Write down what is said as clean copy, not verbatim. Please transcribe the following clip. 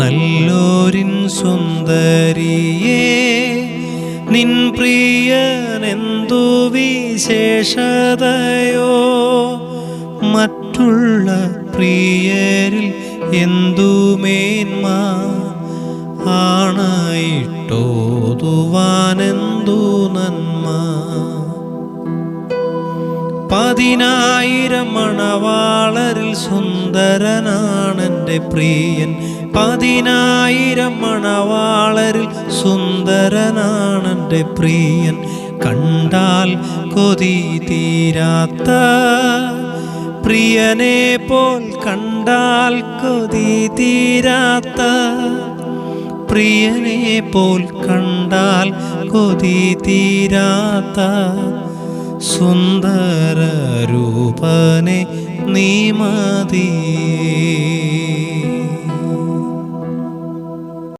നല്ലോരിൻ സുന്ദരിയേ നിൻ പ്രിയനെന്തു വിശേഷതയോ മറ്റുള്ള പ്രിയരിൽ എന്തു മേന്മ ആണയിട്ടോതുവാനെന്തു നന്മ 10,000 മണവാളരിൽ സുന്ദരനാണെൻ്റെ പ്രിയൻ 10,000 മണവാളരിൽ സുന്ദരനാണെൻ്റെ പ്രിയൻ കണ്ടാൽ കൊതി തീരാത്ത പ്രിയനെ പോൽ കണ്ടാൽ കൊതി തീരാത്ത പ്രിയനെ പോൽ കണ്ടാൽ കൊതി തീരാത്ത സുന്ദര രൂപനെ നീ മതിയേ.